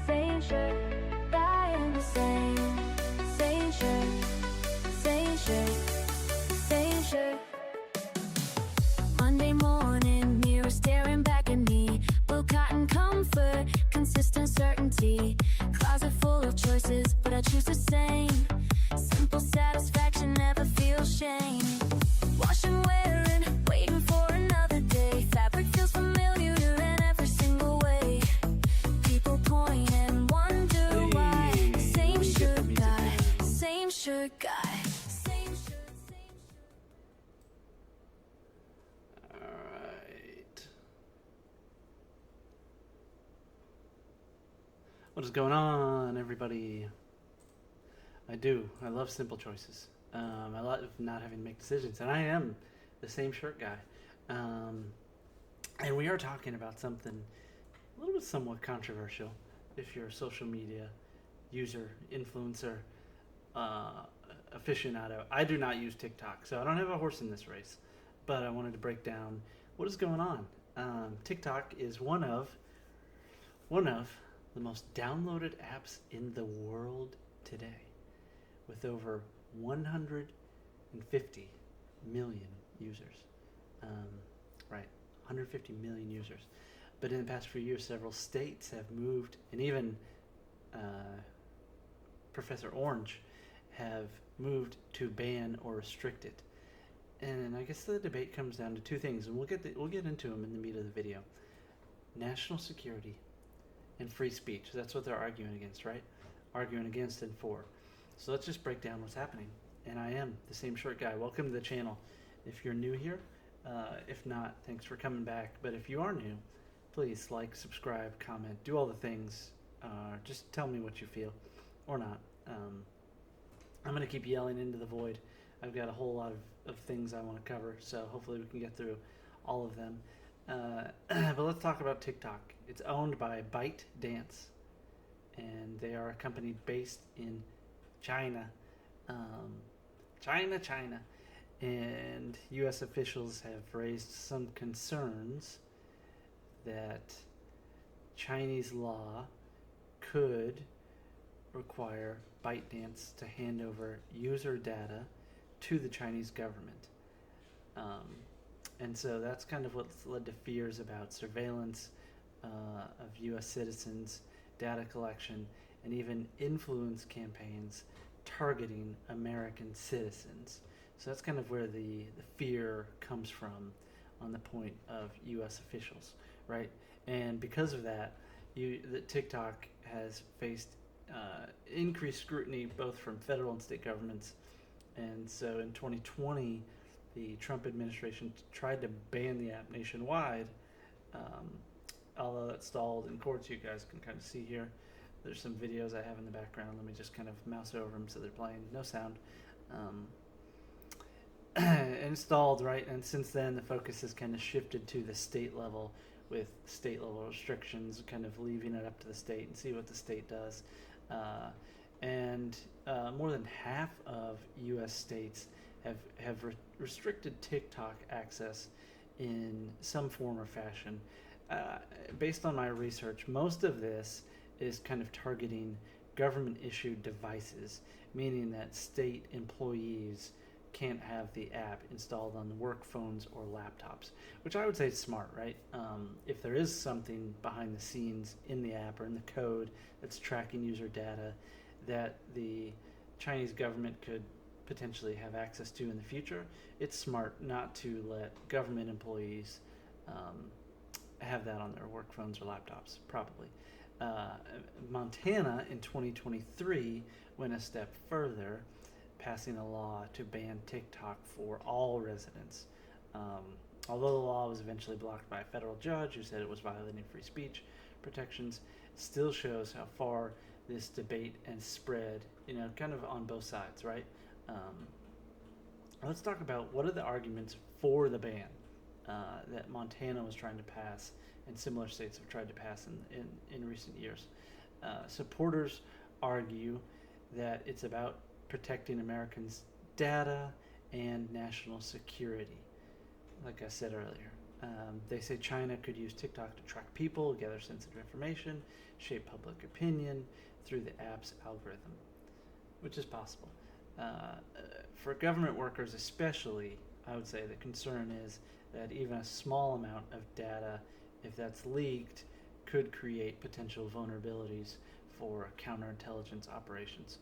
same shirt, guy in the same shirt, same shirt, same shirt. Monday morning, mirror staring back at me. Blue cotton comfort, consistent certainty. Closet full of choices, but I choose the same. Simple satisfaction, never feel shame. Washing, wearing, waiting for another day. Fabric feels familiar in every single way. People point and wonder why. Same shirt guy, same shirt guy. Same shirt, same shirt. Alright. What is going on, everybody? I love simple choices. I love not having to make decisions, and I am the same shirt guy. And we are talking about something a little bit somewhat controversial if you're a social media user, influencer, aficionado. I do not use TikTok, so I don't have a horse in this race, but I wanted to break down what is going on. TikTok is one of the most downloaded apps in the world today, with over 150 million users. Right, 150 million users. But in the past few years, several states have moved, and even Professor Orange have moved to ban or restrict it. And I guess the debate comes down to two things, and we'll get into them in the meat of the video: national security and free speech. That's what they're arguing against, right? Arguing against and for. So let's just break down what's happening. And I am the same shirt guy. Welcome to the channel. If you're new here, if not, thanks for coming back. But if you are new, please like, subscribe, comment, do all the things. Just tell me what you feel, or not. I'm going to keep yelling into the void. I've got a whole lot of things I want to cover, so hopefully we can get through all of them. But let's talk about TikTok. It's owned by ByteDance, and they are a company based in China. China. And U.S. officials have raised some concerns that Chinese law could require ByteDance to hand over user data to the Chinese government. And so that's kind of what's led to fears about surveillance of U.S. citizens, data collection, and even influence campaigns targeting American citizens. So that's kind of where the fear comes from on the point of U.S. officials, right? And because of that, the TikTok has faced increased scrutiny both from federal and state governments. And so in 2020, the Trump administration tried to ban the app nationwide, although that stalled in courts. You guys can kind of see here. There's some videos I have in the background. Let me just kind of mouse over them so they're playing. No sound. And it stalled, right? And since then, the focus has kind of shifted to the state level, with state level restrictions, kind of leaving it up to the state and see what the state does. And more than half of U.S. states have restricted TikTok access in some form or fashion. Based on my research, most of this is kind of targeting government-issued devices, meaning that state employees can't have the app installed on the work phones or laptops, which I would say is smart, right? If there is something behind the scenes in the app or in the code that's tracking user data that the Chinese government could potentially have access to in the future, it's smart not to let government employees have that on their work phones or laptops, probably. Montana in 2023 went a step further, passing a law to ban TikTok for all residents. Although the law was eventually blocked by a federal judge who said it was violating free speech protections, it still shows how far this debate and spread, kind of on both sides, right? Let's talk about what are the arguments for the ban that Montana was trying to pass and similar states have tried to pass in recent years. Supporters argue that it's about protecting Americans' data and national security, like I said earlier. They say China could use TikTok to track people, gather sensitive information, shape public opinion through the app's algorithm, which is possible. For government workers especially, I would say the concern is that even a small amount of data, if that's leaked, could create potential vulnerabilities for counterintelligence operations.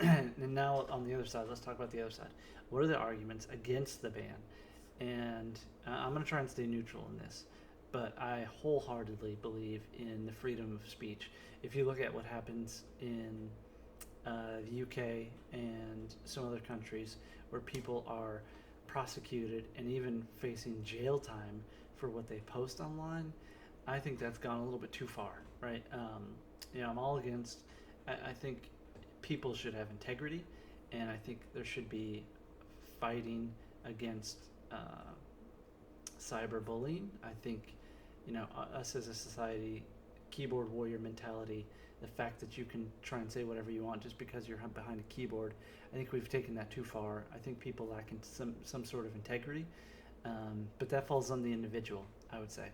And now on the other side, let's talk about the other side. What are the arguments against the ban? And I'm going to try and stay neutral in this, but I wholeheartedly believe in the freedom of speech. If you look at what happens in the UK and some other countries where people are prosecuted and even facing jail time for what they post online, I think that's gone a little bit too far, right? I'm all against. I think people should have integrity, and I think there should be fighting against cyberbullying. I think, us as a society, keyboard warrior mentality, the fact that you can try and say whatever you want just because you're behind a keyboard, I think we've taken that too far. I think people lack in some sort of integrity, but that falls on the individual, I would say.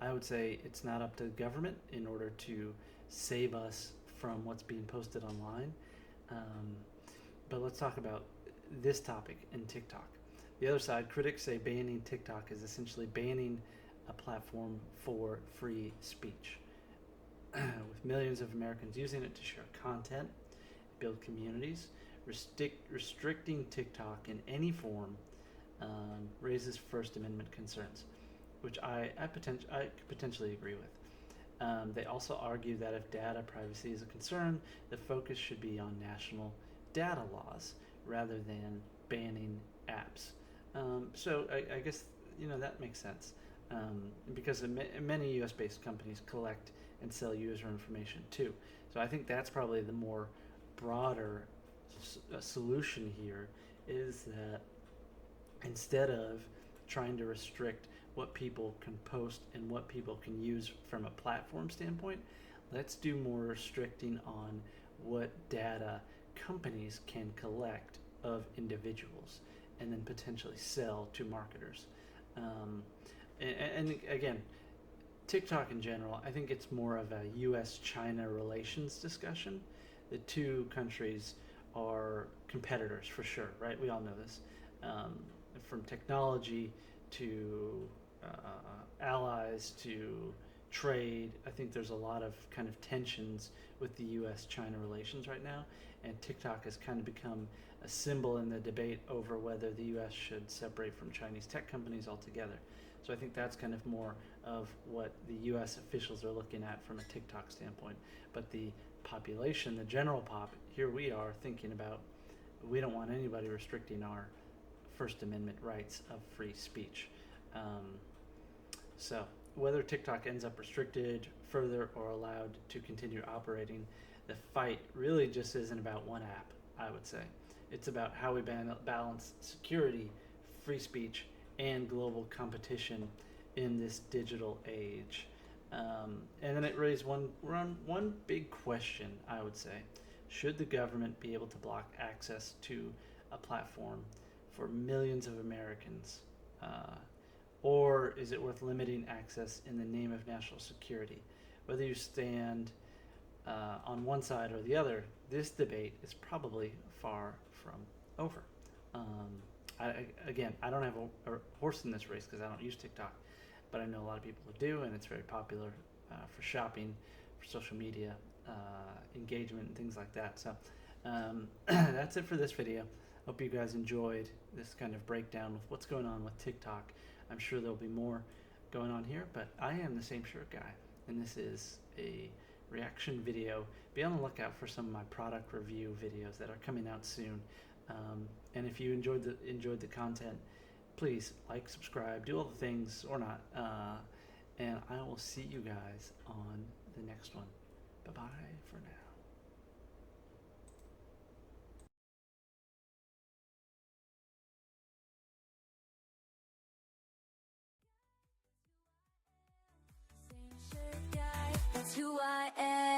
I would say it's not up to the government in order to save us from what's being posted online. But let's talk about this topic in TikTok. The other side, critics say banning TikTok is essentially banning a platform for free speech, with millions of Americans using it to share content, build communities. Restricting TikTok in any form raises First Amendment concerns, which I could potentially agree with. They also argue that if data privacy is a concern, the focus should be on national data laws rather than banning apps. So I guess that makes sense, because many U.S.-based companies collect and sell user information too. So I think that's probably the more broader solution here, is that instead of trying to restrict what people can post and what people can use from a platform standpoint, let's do more restricting on what data companies can collect of individuals and then potentially sell to marketers. And again, TikTok in general, I think it's more of a U.S.-China relations discussion. The two countries are competitors for sure, right? We all know this. From technology to allies to trade, I think there's a lot of kind of tensions with the U.S.-China relations right now, and TikTok has kind of become a symbol in the debate over whether the U.S. should separate from Chinese tech companies altogether. So I think that's kind of more of what the U.S. officials are looking at from a TikTok standpoint. But the population, the general pop, here we are thinking about, we don't want anybody restricting our First Amendment rights of free speech. So whether TikTok ends up restricted further or allowed to continue operating, the fight really just isn't about one app, I would say. It's about how we balance security, free speech, and global competition in this digital age. And then it raised one big question, I would say. Should the government be able to block access to a platform for millions of Americans? Or is it worth limiting access in the name of national security? Whether you stand on one side or the other, this debate is probably far from over. I don't have a horse in this race because I don't use TikTok, but I know a lot of people who do, and it's very popular for shopping, for social media, engagement, and things like that. So that's it for this video. Hope you guys enjoyed this kind of breakdown with what's going on with TikTok. I'm sure there'll be more going on here, but I am the Same Shirt Guy, and this is a reaction video. Be on the lookout for some of my product review videos that are coming out soon. And if you enjoyed the content, please like, subscribe, do all the things or not. And I will see you guys on the next one. Bye-bye for now. Same shirt guy, that's who I am.